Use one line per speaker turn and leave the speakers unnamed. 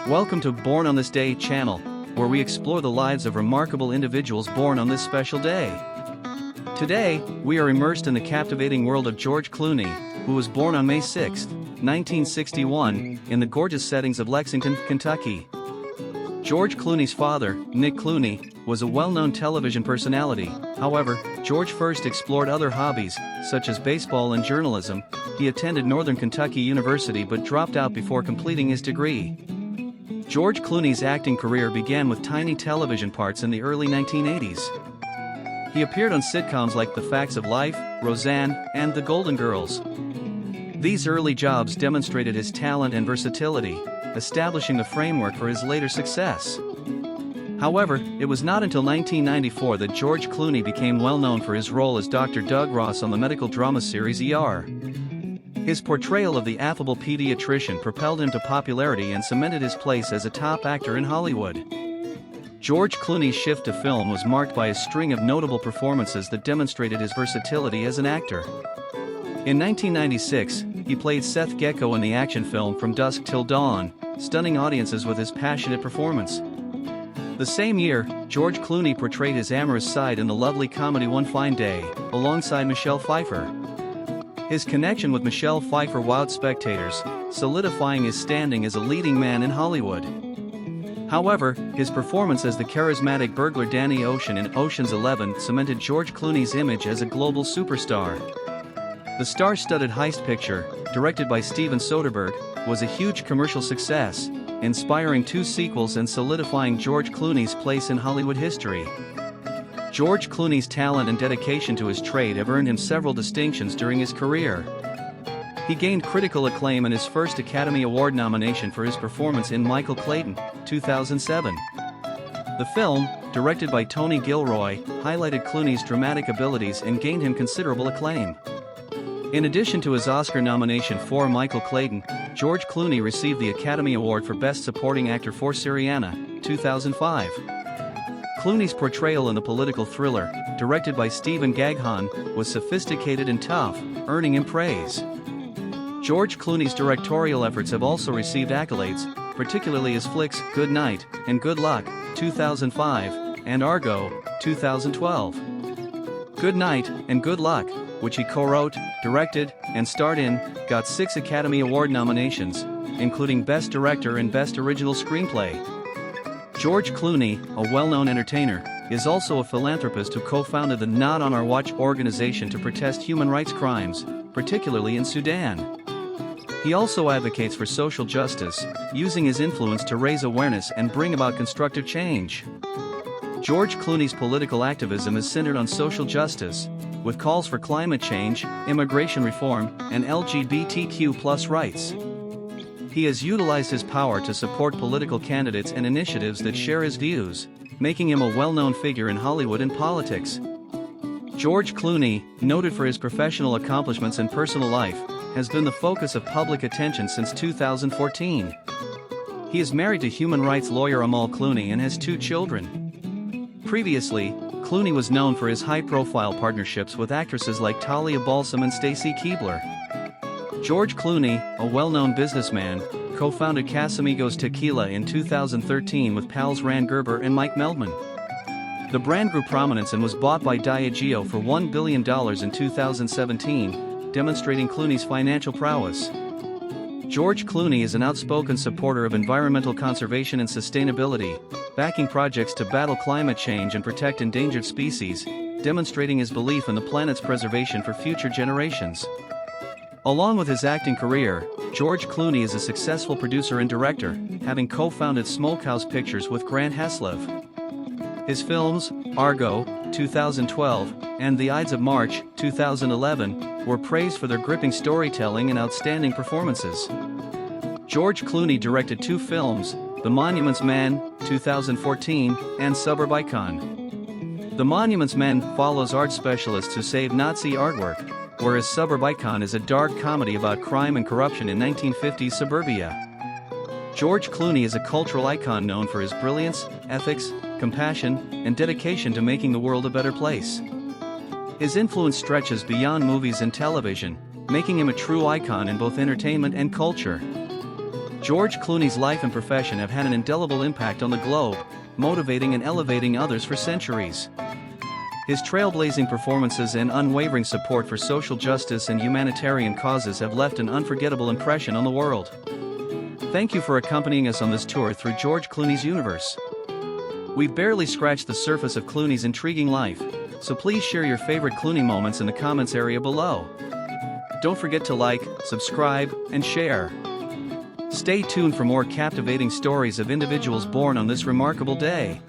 Welcome to Born on This Day channel, where we explore the lives of remarkable individuals born on this special day. Today, we are immersed in the captivating world of George Clooney, who was born on May 6, 1961, in the gorgeous settings of Lexington, Kentucky. George Clooney's father, Nick Clooney, was a well-known television personality. However, George first explored other hobbies, such as baseball and journalism. He attended Northern Kentucky University but dropped out before completing his degree. George Clooney's acting career began with tiny television parts in the early 1980s. He appeared on sitcoms like The Facts of Life, Roseanne, and The Golden Girls. These early jobs demonstrated his talent and versatility, establishing the framework for his later success. However, it was not until 1994 that George Clooney became well known for his role as Dr. Doug Ross on the medical drama series ER. His portrayal of the affable pediatrician propelled him to popularity and cemented his place as a top actor in Hollywood. George Clooney's shift to film was marked by a string of notable performances that demonstrated his versatility as an actor. In 1996, he played Seth Gecko in the action film From Dusk Till Dawn, stunning audiences with his passionate performance. The same year, George Clooney portrayed his amorous side in the lovely comedy One Fine Day, alongside Michelle Pfeiffer. His connection with Michelle Pfeiffer wowed spectators, solidifying his standing as a leading man in Hollywood. However, his performance as the charismatic burglar Danny Ocean in Ocean's 11 cemented George Clooney's image as a global superstar. The star-studded heist picture, directed by Steven Soderbergh, was a huge commercial success, inspiring 2 sequels and solidifying George Clooney's place in Hollywood history. George Clooney's talent and dedication to his trade have earned him several distinctions during his career. He gained critical acclaim in his first Academy Award nomination for his performance in Michael Clayton, 2007. The film, directed by Tony Gilroy, highlighted Clooney's dramatic abilities and gained him considerable acclaim. In addition to his Oscar nomination for Michael Clayton, George Clooney received the Academy Award for Best Supporting Actor for Syriana, 2005. Clooney's portrayal in the political thriller, directed by Stephen Gaghan, was sophisticated and tough, earning him praise. George Clooney's directorial efforts have also received accolades, particularly his flicks Good Night and Good Luck, 2005, and Argo, 2012. Good Night and Good Luck, which he co-wrote, directed, and starred in, got 6 Academy Award nominations, including Best Director and Best Original Screenplay. George Clooney, a well-known entertainer, is also a philanthropist who co-founded the Not On Our Watch organization to protest human rights crimes, particularly in Sudan. He also advocates for social justice, using his influence to raise awareness and bring about constructive change. George Clooney's political activism is centered on social justice, with calls for climate change, immigration reform, and LGBTQ+ rights. He has utilized his power to support political candidates and initiatives that share his views, making him a well-known figure in Hollywood and politics. George Clooney, noted for his professional accomplishments and personal life, has been the focus of public attention since 2014. He is married to human rights lawyer Amal Clooney and has 2 children. Previously, Clooney was known for his high-profile partnerships with actresses like Talia Balsam and Stacy Keibler. George Clooney, a well-known businessman, co-founded Casamigos Tequila in 2013 with pals Rand Gerber and Mike Meldman. The brand grew prominence and was bought by Diageo for $1 billion in 2017, demonstrating Clooney's financial prowess. George Clooney is an outspoken supporter of environmental conservation and sustainability, backing projects to battle climate change and protect endangered species, demonstrating his belief in the planet's preservation for future generations. Along with his acting career, George Clooney is a successful producer and director, having co-founded Smokehouse Pictures with Grant Heslov. His films, Argo, 2012, and The Ides of March, 2011, were praised for their gripping storytelling and outstanding performances. George Clooney directed 2 films, The Monuments Man, 2014, and Suburb Icon. The Monuments Man follows art specialists who save Nazi artwork, whereas Suburb Icon is a dark comedy about crime and corruption in 1950s suburbia. George Clooney is a cultural icon known for his brilliance, ethics, compassion, and dedication to making the world a better place. His influence stretches beyond movies and television, making him a true icon in both entertainment and culture. George Clooney's life and profession have had an indelible impact on the globe, motivating and elevating others for centuries. His trailblazing performances and unwavering support for social justice and humanitarian causes have left an unforgettable impression on the world. Thank you for accompanying us on this tour through George Clooney's universe. We've barely scratched the surface of Clooney's intriguing life, so please share your favorite Clooney moments in the comments area below. Don't forget to like, subscribe, and share. Stay tuned for more captivating stories of individuals born on this remarkable day.